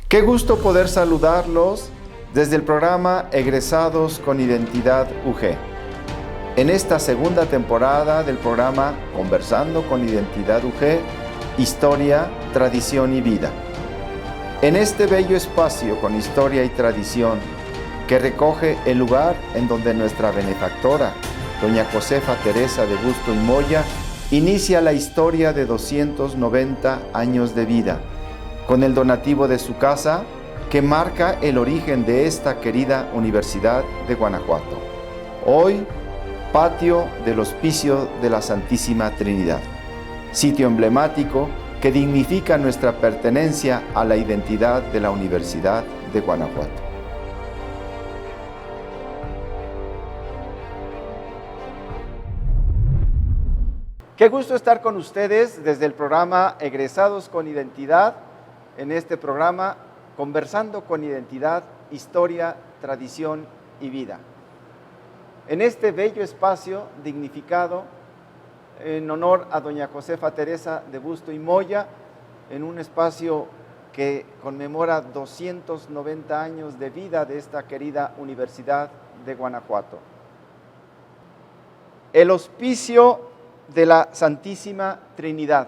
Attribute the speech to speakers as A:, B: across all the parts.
A: Qué gusto poder saludarlos desde el programa Egresados con Identidad UG. En esta segunda temporada del programa Conversando con Identidad UG, Historia, Tradición y Vida. En este bello espacio con historia y tradición, que recoge el lugar en donde nuestra benefactora, doña Josefa Teresa de Busto y Moya, inicia la historia de 290 años de vida, con el donativo de su casa, que marca el origen de esta querida Universidad de Guanajuato. Hoy, patio del Hospicio de la Santísima Trinidad, sitio emblemático que dignifica nuestra pertenencia a la identidad de la Universidad de Guanajuato. Qué gusto estar con ustedes desde el programa Egresados con Identidad, en este programa Conversando con Identidad, Historia, Tradición y Vida. En este bello espacio dignificado en honor a doña Josefa Teresa de Busto y Moya, en un espacio que conmemora 290 años de vida de esta querida Universidad de Guanajuato. El Hospicio de la Santísima Trinidad,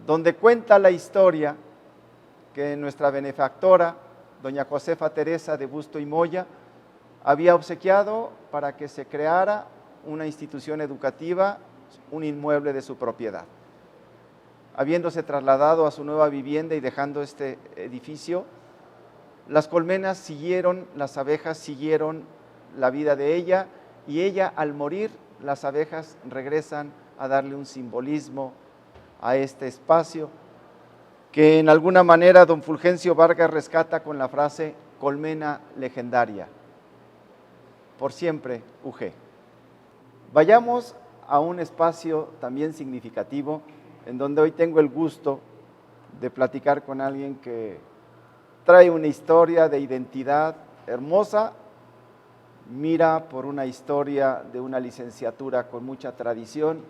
A: donde cuenta la historia que nuestra benefactora, doña Josefa Teresa de Busto y Moya, había obsequiado para que se creara una institución educativa, un inmueble de su propiedad. Habiéndose trasladado a su nueva vivienda y dejando este edificio, las colmenas siguieron, las abejas siguieron la vida de ella, y ella, al morir, las abejas regresan a darle un simbolismo a este espacio que en alguna manera don Fulgencio Vargas rescata con la frase colmena legendaria, por siempre UG. Vayamos a un espacio también significativo en donde hoy tengo el gusto de platicar con alguien que trae una historia de identidad hermosa, mira por una historia de una licenciatura con mucha tradición,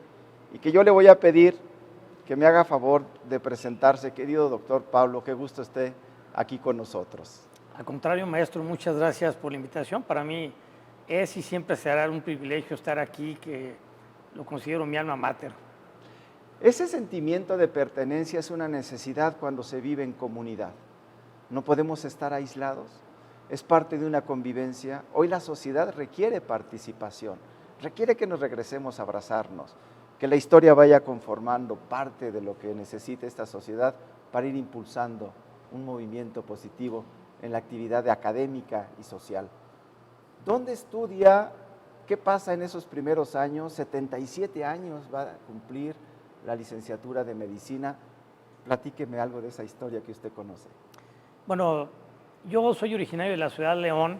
A: y que yo le voy a pedir que me haga favor de presentarse. Querido doctor Pablo, qué gusto esté aquí con nosotros.
B: Al contrario, maestro, muchas gracias por la invitación. Para mí es y siempre será un privilegio estar aquí, que lo considero mi alma mater.
A: Ese sentimiento de pertenencia es una necesidad cuando se vive en comunidad. No podemos estar aislados, es parte de una convivencia. Hoy la sociedad requiere participación, requiere que nos regresemos a abrazarnos, que la historia vaya conformando parte de lo que necesita esta sociedad para ir impulsando un movimiento positivo en la actividad académica y social. ¿Dónde estudia? ¿Qué pasa en esos primeros años? 77 años va a cumplir la licenciatura de Medicina. Platíqueme algo de esa historia que usted conoce.
B: Bueno, yo soy originario de la ciudad de León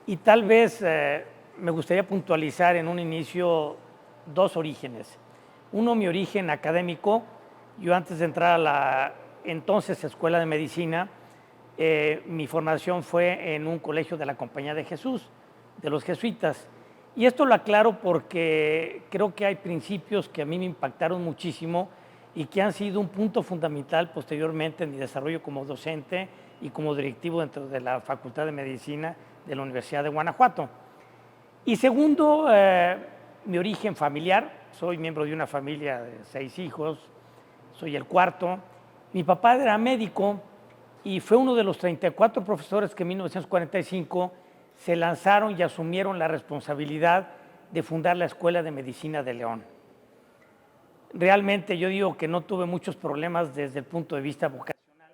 B: y tal vez me gustaría puntualizar en un inicio dos orígenes. Uno, mi origen académico. Yo, antes de entrar a la entonces Escuela de Medicina, mi formación fue en un colegio de la Compañía de Jesús, de los jesuitas. Y esto lo aclaro porque creo que hay principios que a mí me impactaron muchísimo y que han sido un punto fundamental posteriormente en mi desarrollo como docente y como directivo dentro de la Facultad de Medicina de la Universidad de Guanajuato. Y segundo, mi origen familiar. Soy miembro de una familia de 6 hijos, soy el cuarto. Mi papá era médico y fue uno de los 34 profesores que en 1945 se lanzaron y asumieron la responsabilidad de fundar la Escuela de Medicina de León. Realmente yo digo que no tuve muchos problemas desde el punto de vista vocacional.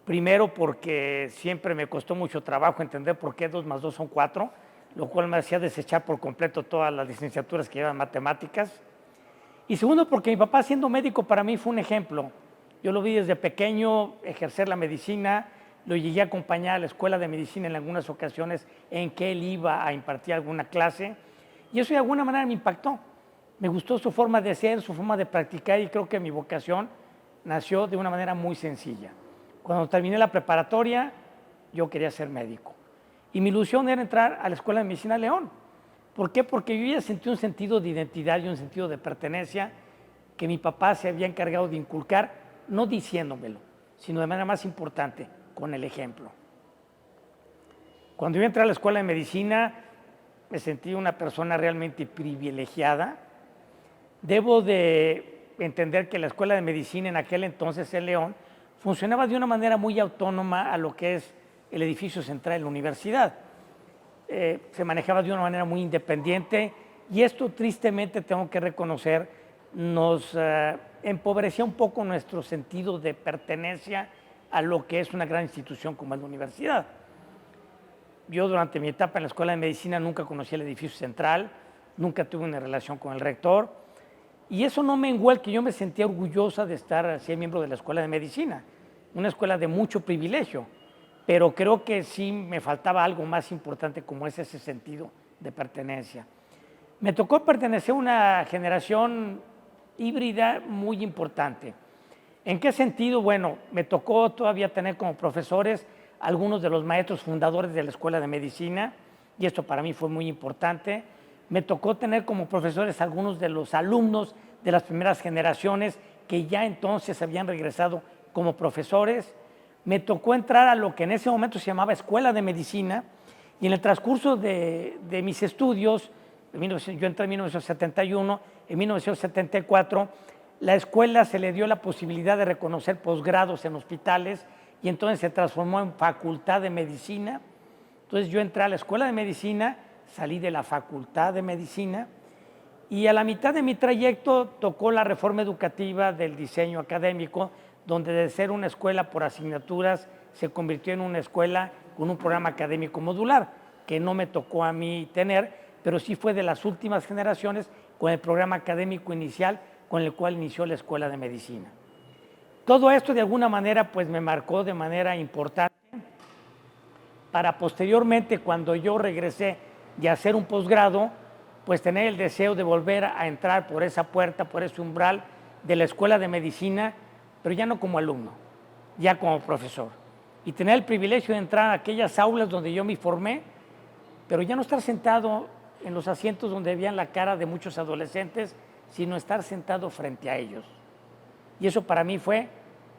B: Primero, porque siempre me costó mucho trabajo entender por qué 2 más 2 son 4, lo cual me hacía desechar por completo todas las licenciaturas que llevan matemáticas. Y segundo, porque mi papá, siendo médico, para mí fue un ejemplo. Yo lo vi desde pequeño ejercer la medicina, lo llegué a acompañar a la Escuela de Medicina en algunas ocasiones en que él iba a impartir alguna clase, y eso de alguna manera me impactó. Me gustó su forma de ser, su forma de practicar, y creo que mi vocación nació de una manera muy sencilla. Cuando terminé la preparatoria, yo quería ser médico. Y mi ilusión era entrar a la Escuela de Medicina León. ¿Por qué? Porque yo ya sentí un sentido de identidad y un sentido de pertenencia que mi papá se había encargado de inculcar, no diciéndomelo, sino de manera más importante, con el ejemplo. Cuando yo entré a la escuela de medicina, me sentí una persona realmente privilegiada. Debo de entender que la escuela de medicina en aquel entonces en León funcionaba de una manera muy autónoma a lo que es el edificio central de la universidad. Se manejaba de una manera muy independiente y esto tristemente tengo que reconocer nos empobrecía un poco nuestro sentido de pertenencia a lo que es una gran institución como es la universidad. Yo durante mi etapa en la escuela de medicina nunca conocí el edificio central, nunca tuve una relación con el rector y eso no menguó el que yo me sentía orgullosa de estar ser miembro de la escuela de medicina, una escuela de mucho privilegio, pero creo que sí me faltaba algo más importante como es ese sentido de pertenencia. Me tocó pertenecer a una generación híbrida muy importante. ¿En qué sentido? Bueno, me tocó todavía tener como profesores algunos de los maestros fundadores de la Escuela de Medicina, y esto para mí fue muy importante. Me tocó tener como profesores algunos de los alumnos de las primeras generaciones que ya entonces habían regresado como profesores. Me tocó entrar a lo que en ese momento se llamaba Escuela de Medicina, y en el transcurso de mis estudios, yo entré en 1971, en 1974, la escuela se le dio la posibilidad de reconocer posgrados en hospitales y entonces se transformó en Facultad de Medicina. Entonces yo entré a la Escuela de Medicina, salí de la Facultad de Medicina y a la mitad de mi trayecto tocó la reforma educativa del diseño académico, donde de ser una escuela por asignaturas se convirtió en una escuela con un programa académico modular, que no me tocó a mí tener, pero sí fue de las últimas generaciones con el programa académico inicial con el cual inició la Escuela de Medicina. Todo esto de alguna manera pues me marcó de manera importante para posteriormente cuando yo regresé de hacer un posgrado, pues tener el deseo de volver a entrar por esa puerta, por ese umbral de la Escuela de Medicina, pero ya no como alumno, ya como profesor. Y tener el privilegio de entrar a aquellas aulas donde yo me formé, pero ya no estar sentado en los asientos donde veían la cara de muchos adolescentes, sino estar sentado frente a ellos. Y eso para mí fue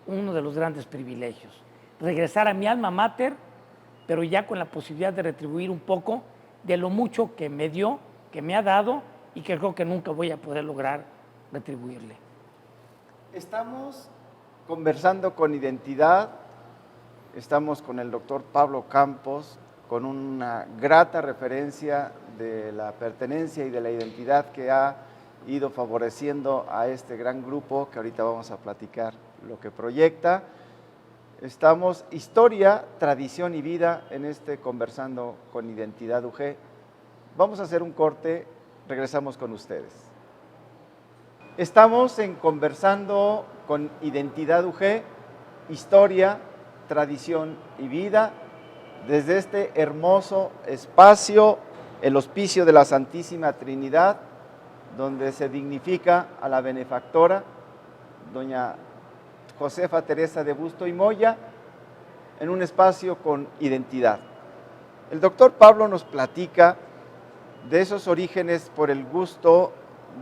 B: uno de los grandes privilegios. Regresar a mi alma mater, pero ya con la posibilidad de retribuir un poco de lo mucho que me dio, que me ha dado y que creo que nunca voy a poder lograr retribuirle.
A: Estamos conversando con Identidad, estamos con el doctor Pablo Campos, con una grata referencia de la pertenencia y de la identidad que ha ido favoreciendo a este gran grupo que ahorita vamos a platicar lo que proyecta. Estamos historia, tradición y vida en este Conversando con Identidad UG. Vamos a hacer un corte, regresamos con ustedes. Estamos en Conversando con Identidad UG, historia, tradición y vida, desde este hermoso espacio, el Hospicio de la Santísima Trinidad, donde se dignifica a la benefactora, doña Josefa Teresa de Busto y Moya, en un espacio con identidad. El doctor Pablo nos platica de esos orígenes por el gusto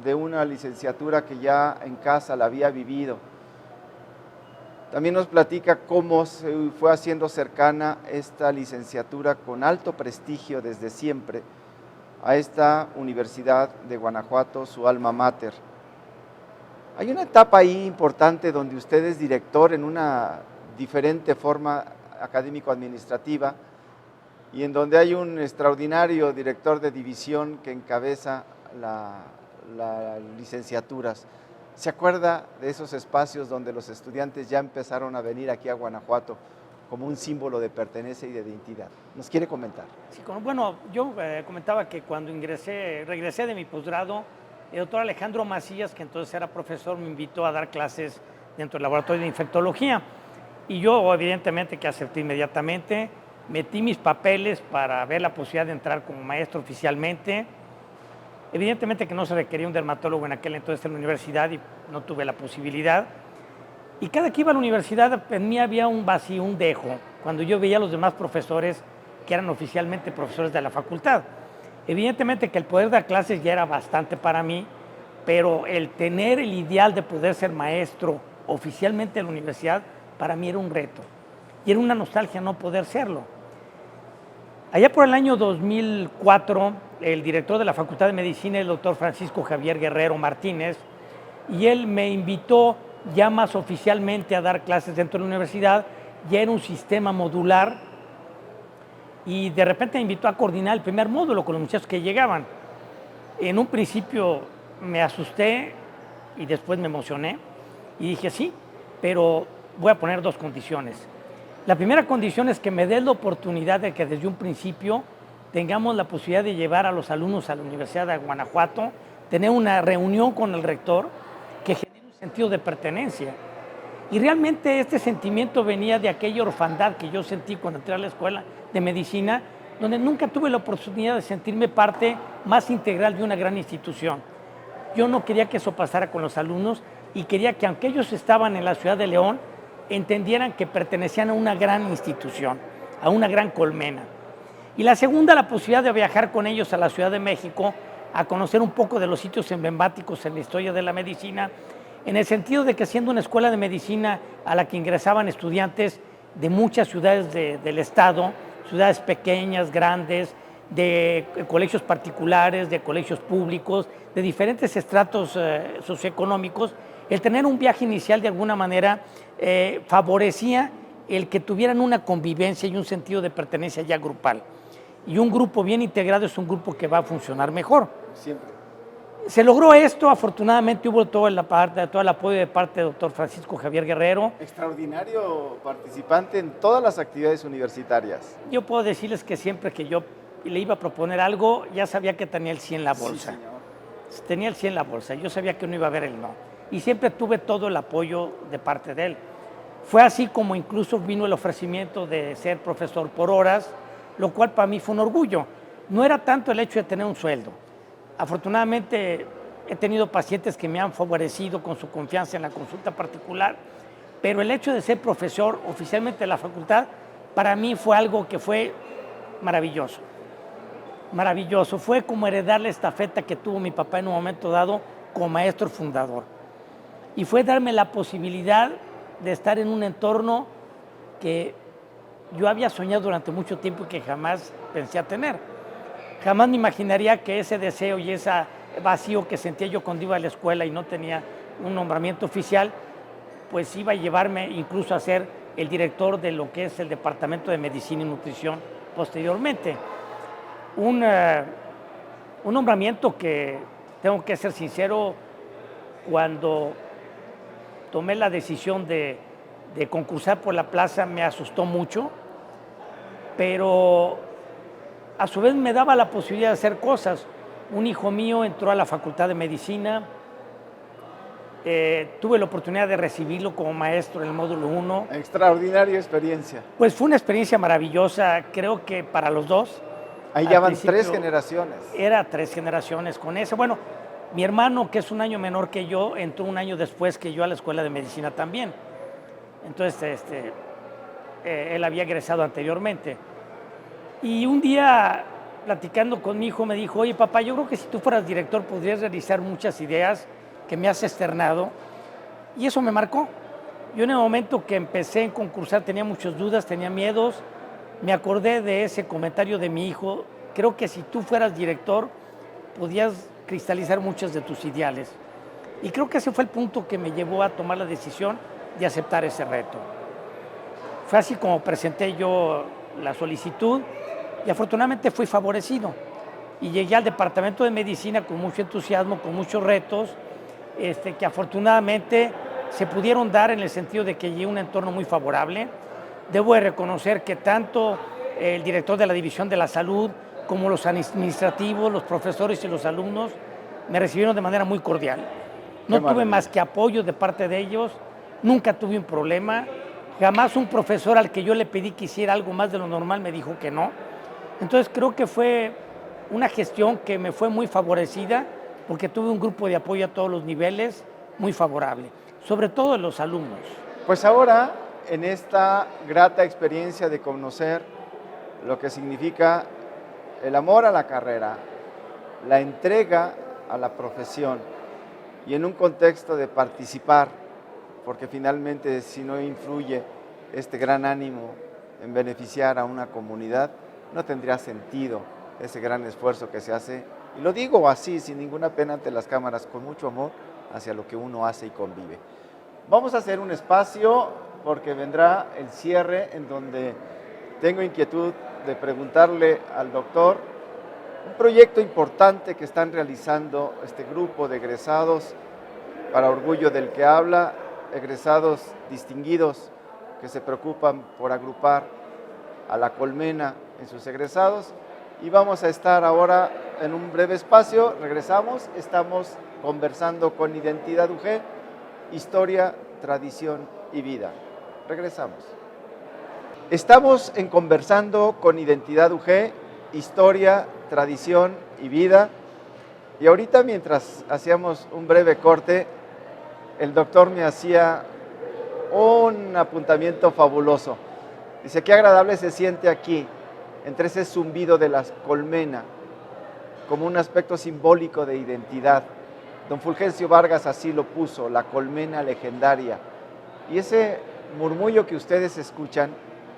A: de una licenciatura que ya en casa la había vivido. También nos platica cómo se fue haciendo cercana esta licenciatura con alto prestigio desde siempre a esta Universidad de Guanajuato, su alma mater. Hay una etapa ahí importante donde usted es director en una diferente forma académico-administrativa y en donde hay un extraordinario director de división que encabeza las licenciaturas. ¿Se acuerda de esos espacios donde los estudiantes ya empezaron a venir aquí a Guanajuato como un símbolo de pertenencia y de identidad? ¿Nos quiere comentar?
B: Sí, bueno, yo comentaba que cuando regresé de mi posgrado, el doctor Alejandro Macías, que entonces era profesor, me invitó a dar clases dentro del laboratorio de infectología. Y yo, evidentemente, que acepté inmediatamente, metí mis papeles para ver la posibilidad de entrar como maestro oficialmente. Evidentemente que no se requería un dermatólogo en aquel entonces en la universidad y no tuve la posibilidad. Y cada que iba a la universidad, en mí había un vacío, un dejo, cuando yo veía a los demás profesores que eran oficialmente profesores de la facultad. Evidentemente que el poder dar clases ya era bastante para mí, pero el tener el ideal de poder ser maestro oficialmente en la universidad, para mí era un reto y era una nostalgia no poder serlo. Allá por el año 2004, el director de la Facultad de Medicina, el doctor Francisco Javier Guerrero Martínez, y él me invitó ya más oficialmente a dar clases dentro de la universidad. Ya era un sistema modular y de repente me invitó a coordinar el primer módulo con los muchachos que llegaban. En un principio me asusté y después me emocioné y dije sí, pero voy a poner dos condiciones. La primera condición es que me dé la oportunidad de que desde un principio tengamos la posibilidad de llevar a los alumnos a la Universidad de Guanajuato, tener una reunión con el rector que genere un sentido de pertenencia. Y realmente este sentimiento venía de aquella orfandad que yo sentí cuando entré a la escuela de medicina, donde nunca tuve la oportunidad de sentirme parte más integral de una gran institución. Yo no quería que eso pasara con los alumnos y quería que aunque ellos estaban en la ciudad de León, entendieran que pertenecían a una gran institución, a una gran colmena. Y la segunda, la posibilidad de viajar con ellos a la Ciudad de México, a conocer un poco de los sitios emblemáticos en la historia de la medicina, en el sentido de que siendo una escuela de medicina a la que ingresaban estudiantes de muchas ciudades del estado, ciudades pequeñas, grandes, de colegios particulares, de colegios públicos, de diferentes estratos socioeconómicos, el tener un viaje inicial de alguna manera favorecía el que tuvieran una convivencia y un sentido de pertenencia ya grupal. Y un grupo bien integrado es un grupo que va a funcionar mejor.
A: Siempre.
B: Se logró esto, afortunadamente hubo todo el apoyo de parte del doctor Francisco Javier Guerrero.
A: Extraordinario participante en todas las actividades universitarias.
B: Yo puedo decirles que siempre que yo le iba a proponer algo, ya sabía que tenía el sí en la bolsa.
A: Sí, señor.
B: Tenía el sí en la bolsa, yo sabía que no iba a haber el no. Y siempre tuve todo el apoyo de parte de él. Fue así como incluso vino el ofrecimiento de ser profesor por horas, lo cual para mí fue un orgullo. No era tanto el hecho de tener un sueldo. Afortunadamente he tenido pacientes que me han favorecido con su confianza en la consulta particular, pero el hecho de ser profesor oficialmente de la facultad, para mí fue algo que fue maravilloso. Maravilloso. Fue como heredar la estafeta que tuvo mi papá en un momento dado como maestro fundador. Y fue darme la posibilidad de estar en un entorno que yo había soñado durante mucho tiempo y que jamás pensé a tener. Jamás me imaginaría que ese deseo y ese vacío que sentía yo cuando iba a la escuela y no tenía un nombramiento oficial, pues iba a llevarme incluso a ser el director de lo que es el Departamento de Medicina y Nutrición posteriormente. Un nombramiento que, tengo que ser sincero, cuando tomé la decisión de concursar por la plaza me asustó mucho, pero a su vez me daba la posibilidad de hacer cosas. Un hijo mío entró a la Facultad de Medicina, tuve la oportunidad de recibirlo como maestro en el módulo 1.
A: Extraordinaria experiencia.
B: Pues fue una experiencia maravillosa, creo que para los dos.
A: Ahí ya van 3 generaciones.
B: Era 3 generaciones con eso. Bueno, mi hermano, que es un año menor que yo, entró un año después que yo a la escuela de medicina también. Entonces, él había egresado anteriormente. Y un día, platicando con mi hijo, me dijo, oye, papá, yo creo que si tú fueras director podrías realizar muchas ideas que me has externado. Y eso me marcó. Yo en el momento que empecé a concursar tenía muchas dudas, tenía miedos. Me acordé de ese comentario de mi hijo. Creo que si tú fueras director, podías cristalizar muchos de tus ideales. Y creo que ese fue el punto que me llevó a tomar la decisión de aceptar ese reto. Fue así como presenté yo la solicitud y afortunadamente fui favorecido. Y llegué al Departamento de Medicina con mucho entusiasmo, con muchos retos, que afortunadamente se pudieron dar en el sentido de que llegué a un entorno muy favorable. Debo de reconocer que tanto el director de la División de la Salud como los administrativos, los profesores y los alumnos me recibieron de manera muy cordial. No tuve más que apoyo de parte de ellos, nunca tuve un problema, jamás un profesor al que yo le pedí que hiciera algo más de lo normal me dijo que no. Entonces creo que fue una gestión que me fue muy favorecida porque tuve un grupo de apoyo a todos los niveles muy favorable, sobre todo de los alumnos.
A: Pues ahora, en esta grata experiencia de conocer lo que significa el amor a la carrera, la entrega a la profesión y en un contexto de participar porque finalmente si no influye este gran ánimo en beneficiar a una comunidad, no tendría sentido ese gran esfuerzo que se hace, y lo digo así, sin ninguna pena ante las cámaras, con mucho amor hacia lo que uno hace y convive. Vamos a hacer un espacio porque vendrá el cierre en donde tengo inquietud de preguntarle al doctor un proyecto importante que están realizando este grupo de egresados, para orgullo del que habla, egresados distinguidos que se preocupan por agrupar a la colmena en sus egresados. Y vamos a estar ahora en un breve espacio, regresamos, estamos conversando con Identidad UG, historia, tradición y vida. Regresamos. Estamos en Conversando con Identidad UG, historia, tradición y vida. Y ahorita, mientras hacíamos un breve corte, el doctor me hacía un apuntamiento fabuloso. Dice, qué agradable se siente aquí, entre ese zumbido de la colmena, como un aspecto simbólico de identidad. Don Fulgencio Vargas así lo puso, la colmena legendaria. Y ese murmullo que ustedes escuchan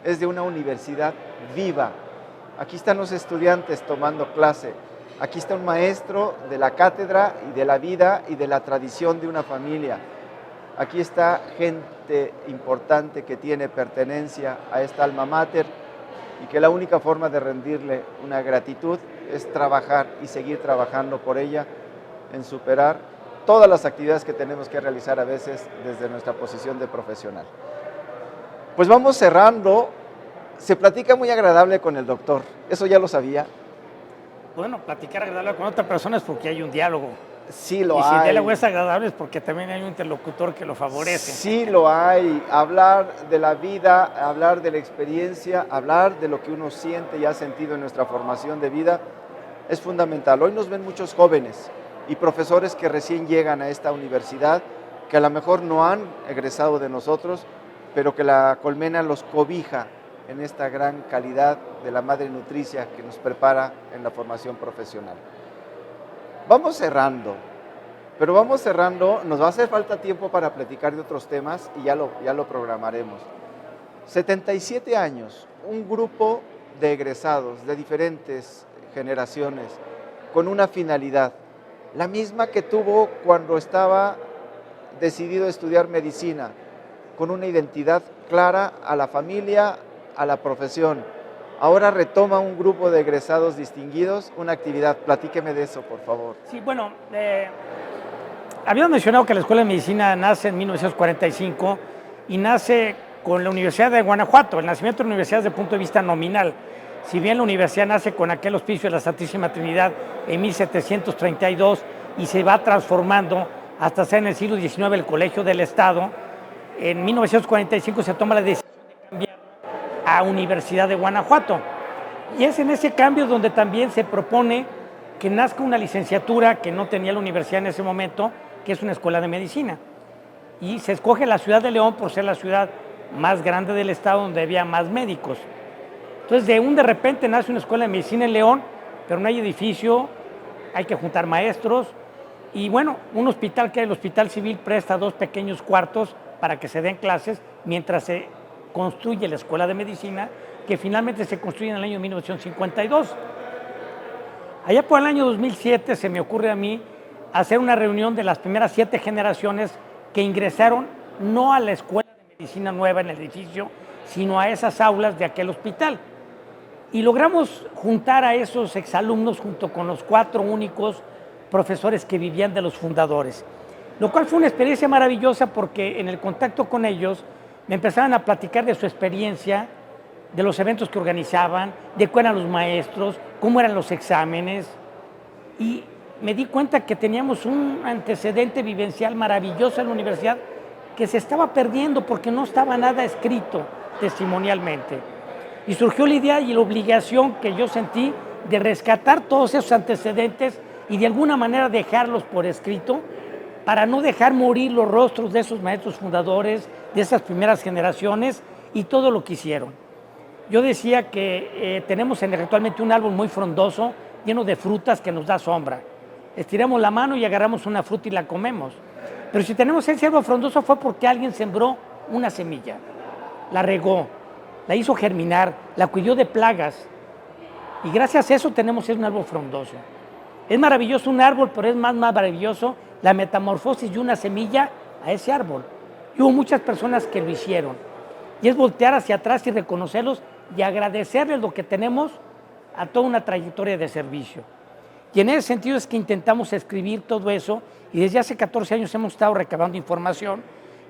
A: es de una universidad viva. Aquí están los estudiantes tomando clase. Aquí está un maestro de la cátedra y de la vida y de la tradición de una familia. Aquí está gente importante que tiene pertenencia a esta alma mater y que la única forma de rendirle una gratitud es trabajar y seguir trabajando por ella en superar todas las actividades que tenemos que realizar a veces desde nuestra posición de profesional. Pues vamos cerrando. Se platica muy agradable con el doctor, ¿eso ya lo sabía?
B: Bueno, platicar agradable con otra persona es porque hay un diálogo.
A: Sí lo
B: hay. Y si el diálogo es
A: hay.
B: agradable es porque también hay un interlocutor que lo favorece.
A: Sí lo hay. Hablar de la vida, hablar de la experiencia, hablar de lo que uno siente y ha sentido en nuestra formación de vida es fundamental. Hoy nos ven muchos jóvenes y profesores que recién llegan a esta universidad, que a lo mejor no han egresado de nosotros, pero que la colmena los cobija en esta gran calidad de la madre nutricia que nos prepara en la formación profesional. Vamos cerrando, pero vamos cerrando, nos va a hacer falta tiempo para platicar de otros temas y ya lo programaremos. 77 años, un grupo de egresados de diferentes generaciones con una finalidad, la misma que tuvo cuando estaba decidido a estudiar medicina, con una identidad clara a la familia, a la profesión. Ahora retoma un grupo de egresados distinguidos una actividad. Platíqueme de eso, por favor.
B: Sí, bueno, habíamos mencionado que la Escuela de Medicina nace en 1945 y nace con la Universidad de Guanajuato. El nacimiento de la universidad desde el punto de vista nominal. Si bien la universidad nace con aquel hospicio de la Santísima Trinidad en 1732 y se va transformando hasta ser en el siglo XIX el Colegio del Estado, en 1945 se toma la decisión de cambiar a Universidad de Guanajuato. Y es en ese cambio donde también se propone que nazca una licenciatura que no tenía la universidad en ese momento, que es una escuela de medicina. Y se escoge la ciudad de León por ser la ciudad más grande del estado donde había más médicos. Entonces, de repente nace una escuela de medicina en León, pero no hay edificio, hay que juntar maestros. Y bueno, un hospital que el Hospital Civil presta 2 pequeños cuartos para que se den clases mientras se construye la Escuela de Medicina, que finalmente se construye en el año 1952. Allá por el año 2007 se me ocurre a mí hacer una reunión de las primeras 7 generaciones que ingresaron no a la Escuela de Medicina nueva en el edificio, sino a esas aulas de aquel hospital. Y logramos juntar a esos exalumnos junto con los 4 únicos profesores que vivían de los fundadores, lo cual fue una experiencia maravillosa porque en el contacto con ellos me empezaron a platicar de su experiencia, de los eventos que organizaban, de cuáles eran los maestros, cómo eran los exámenes, y me di cuenta que teníamos un antecedente vivencial maravilloso en la universidad que se estaba perdiendo porque no estaba nada escrito testimonialmente. Y surgió la idea y la obligación que yo sentí de rescatar todos esos antecedentes y de alguna manera dejarlos por escrito para no dejar morir los rostros de esos maestros fundadores, de esas primeras generaciones y todo lo que hicieron. Yo decía que tenemos actualmente un árbol muy frondoso, lleno de frutas que nos da sombra. Estiramos la mano y agarramos una fruta y la comemos. Pero si tenemos ese árbol frondoso fue porque alguien sembró una semilla, la regó, la hizo germinar, la cuidó de plagas. Y gracias a eso tenemos un árbol frondoso. Es maravilloso un árbol, pero es más maravilloso la metamorfosis de una semilla a ese árbol. Y hubo muchas personas que lo hicieron. Y es voltear hacia atrás y reconocerlos y agradecerles lo que tenemos a toda una trayectoria de servicio. Y en ese sentido es que intentamos escribir todo eso y desde hace 14 años hemos estado recabando información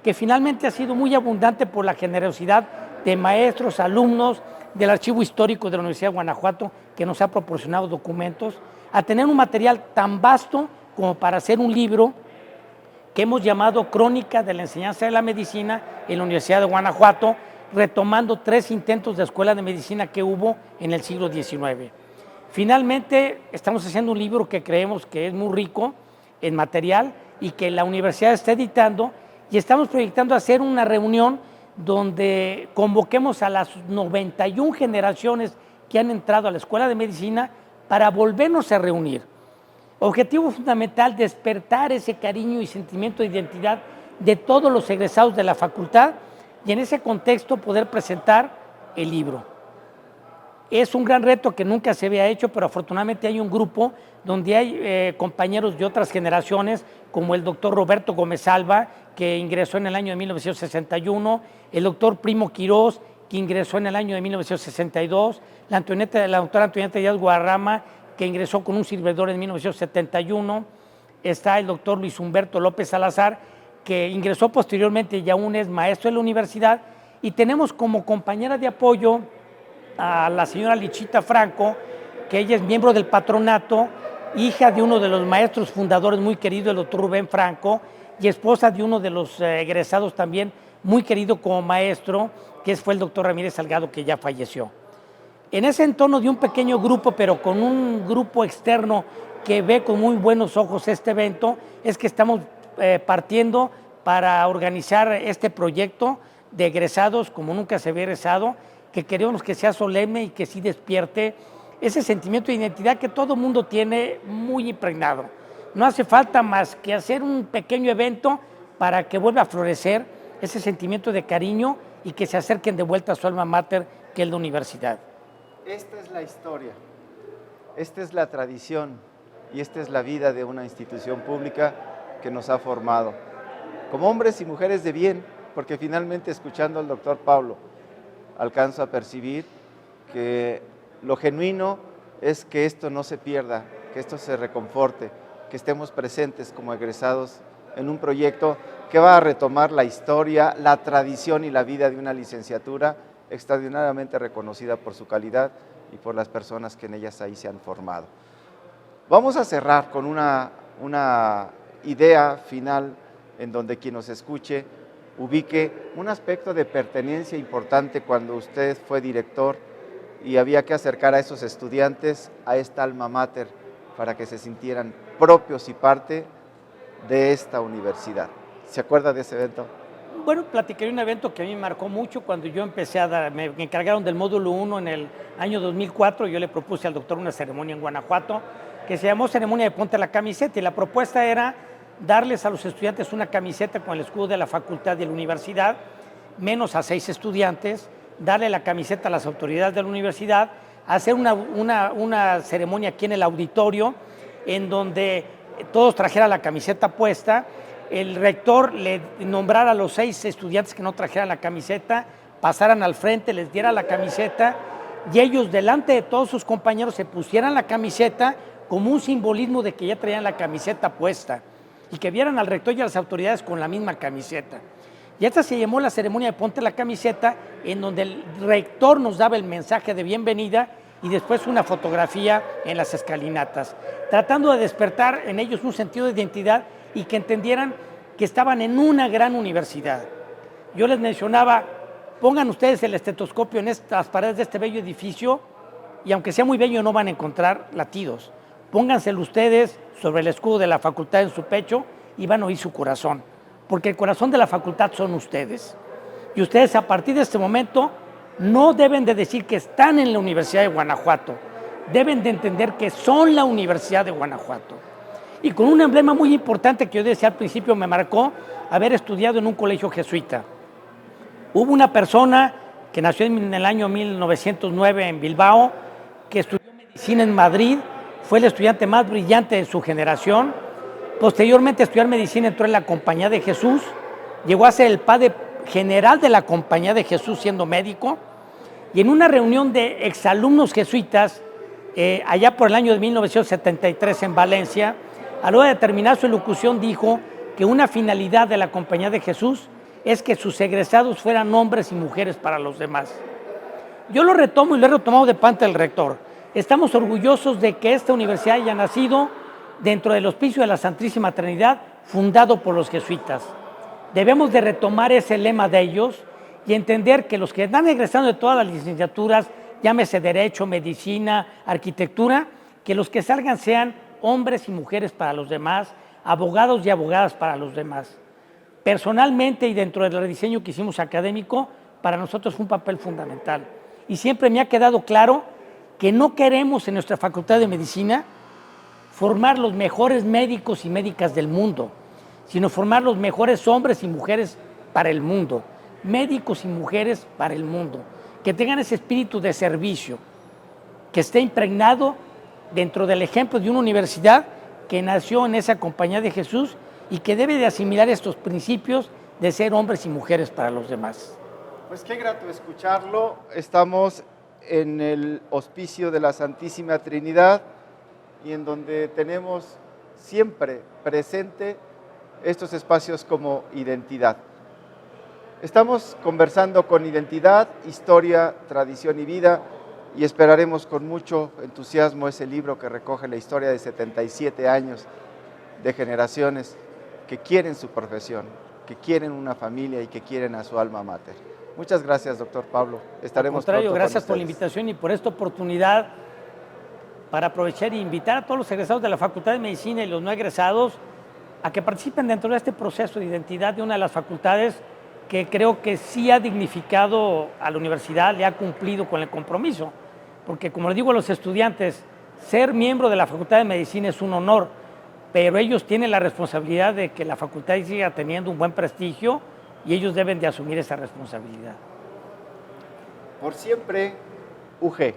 B: que finalmente ha sido muy abundante por la generosidad de maestros, alumnos del Archivo Histórico de la Universidad de Guanajuato, que nos ha proporcionado documentos, a tener un material tan vasto como para hacer un libro que hemos llamado Crónica de la Enseñanza de la Medicina en la Universidad de Guanajuato, retomando 3 intentos de escuela de medicina que hubo en el siglo XIX. Finalmente, estamos haciendo un libro que creemos que es muy rico en material y que la universidad está editando, y estamos proyectando hacer una reunión donde convoquemos a las 91 generaciones que han entrado a la Escuela de Medicina para volvernos a reunir. Objetivo fundamental, despertar ese cariño y sentimiento de identidad de todos los egresados de la facultad y en ese contexto poder presentar el libro. Es un gran reto que nunca se había hecho, pero afortunadamente hay un grupo donde hay compañeros de otras generaciones, como el doctor Roberto Gómez Alba, que ingresó en el año de 1961, el doctor Primo Quirós, que ingresó en el año de 1962, la doctora Antonieta Díaz Guadarrama, que ingresó con un servidor en 1971, está el doctor Luis Humberto López Salazar, que ingresó posteriormente y aún es maestro de la universidad, y tenemos como compañera de apoyo a la señora Lichita Franco, que ella es miembro del patronato, hija de uno de los maestros fundadores muy querido, el doctor Rubén Franco, y esposa de uno de los egresados también muy querido como maestro, que fue el doctor Ramírez Salgado, que ya falleció. En ese entorno de un pequeño grupo, pero con un grupo externo que ve con muy buenos ojos este evento, es que estamos partiendo para organizar este proyecto de egresados como nunca se había egresado, que queremos que sea solemne y que sí despierte ese sentimiento de identidad que todo mundo tiene muy impregnado. No hace falta más que hacer un pequeño evento para que vuelva a florecer ese sentimiento de cariño y que se acerquen de vuelta a su alma mater, que es la universidad.
A: Esta es la historia, esta es la tradición y esta es la vida de una institución pública que nos ha formado como hombres y mujeres de bien, porque finalmente, escuchando al doctor Pablo, alcanzo a percibir que lo genuino es que esto no se pierda, que esto se reconforte, que estemos presentes como egresados en un proyecto que va a retomar la historia, la tradición y la vida de una licenciatura extraordinariamente reconocida por su calidad y por las personas que en ellas ahí se han formado. Vamos a cerrar con una idea final en donde quien nos escuche ubique un aspecto de pertenencia importante cuando usted fue director y había que acercar a esos estudiantes a esta alma mater para que se sintieran propios y parte de esta universidad. ¿Se acuerda de ese evento?
B: Bueno, platiqué de un evento que a mí me marcó mucho cuando yo empecé a dar, me encargaron del módulo 1 en el año 2004, yo le propuse al doctor una ceremonia en Guanajuato que se llamó Ceremonia de Ponte la Camiseta, y la propuesta era darles a los estudiantes una camiseta con el escudo de la facultad y de la universidad, menos a 6 estudiantes, darle la camiseta a las autoridades de la universidad, hacer una ceremonia aquí en el auditorio en donde todos trajeran la camiseta puesta, el rector le nombrara a los 6 estudiantes que no trajeran la camiseta, pasaran al frente, les diera la camiseta y ellos delante de todos sus compañeros se pusieran la camiseta como un simbolismo de que ya traían la camiseta puesta y que vieran al rector y a las autoridades con la misma camiseta. Y esta se llamó la ceremonia de Ponte la Camiseta, en donde el rector nos daba el mensaje de bienvenida y después una fotografía en las escalinatas, tratando de despertar en ellos un sentido de identidad y que entendieran que estaban en una gran universidad. Yo les mencionaba, pongan ustedes el estetoscopio en estas paredes de este bello edificio y aunque sea muy bello no van a encontrar latidos. Pónganselo ustedes sobre el escudo de la facultad en su pecho y van a oír su corazón, porque el corazón de la facultad son ustedes. Y ustedes a partir de este momento no deben de decir que están en la Universidad de Guanajuato, deben de entender que son la Universidad de Guanajuato. y con un emblema muy importante que yo decía al principio, me marcó haber estudiado en un colegio jesuita. Hubo una persona que nació en el año 1909 en Bilbao, que estudió medicina en Madrid, fue el estudiante más brillante de su generación. Posteriormente a estudiar medicina entró en la Compañía de Jesús, llegó a ser el padre general de la Compañía de Jesús siendo médico, y en una reunión de exalumnos jesuitas, allá por el año de 1973 en Valencia, a la hora de terminar su elocución dijo que una finalidad de la Compañía de Jesús es que sus egresados fueran hombres y mujeres para los demás. Yo lo retomo y lo he retomado de parte del rector. Estamos orgullosos de que esta universidad haya nacido dentro del hospicio de la Santísima Trinidad, fundado por los jesuitas. Debemos de retomar ese lema de ellos y entender que los que están egresando de todas las licenciaturas, llámese Derecho, Medicina, Arquitectura, que los que salgan sean hombres y mujeres para los demás, abogados y abogadas para los demás. Personalmente y dentro del rediseño que hicimos académico, para nosotros fue un papel fundamental. Y siempre me ha quedado claro que no queremos en nuestra Facultad de Medicina formar los mejores médicos y médicas del mundo, sino formar los mejores hombres y mujeres para el mundo, médicos y mujeres para el mundo, que tengan ese espíritu de servicio, que esté impregnado dentro del ejemplo de una universidad que nació en esa Compañía de Jesús y que debe de asimilar estos principios de ser hombres y mujeres para los demás.
A: Pues qué grato escucharlo. Estamos en el hospicio de la Santísima Trinidad y en donde tenemos siempre presente estos espacios como identidad. Estamos conversando con identidad, historia, tradición y vida, y esperaremos con mucho entusiasmo ese libro que recoge la historia de 77 años de generaciones que quieren su profesión, que quieren una familia y que quieren a su alma mater. Muchas gracias, doctor Pablo. Estaremos pronto con
B: gracias por la
A: ustedes.
B: invitación y por esta oportunidad para aprovechar e invitar a todos los egresados de la Facultad de Medicina y los no egresados a que participen dentro de este proceso de identidad de una de las facultades que creo que sí ha dignificado a la universidad, le ha cumplido con el compromiso. Porque, como le digo a los estudiantes, ser miembro de la Facultad de Medicina es un honor, pero ellos tienen la responsabilidad de que la facultad siga teniendo un buen prestigio y ellos deben de asumir esa responsabilidad.
A: Por siempre, UG.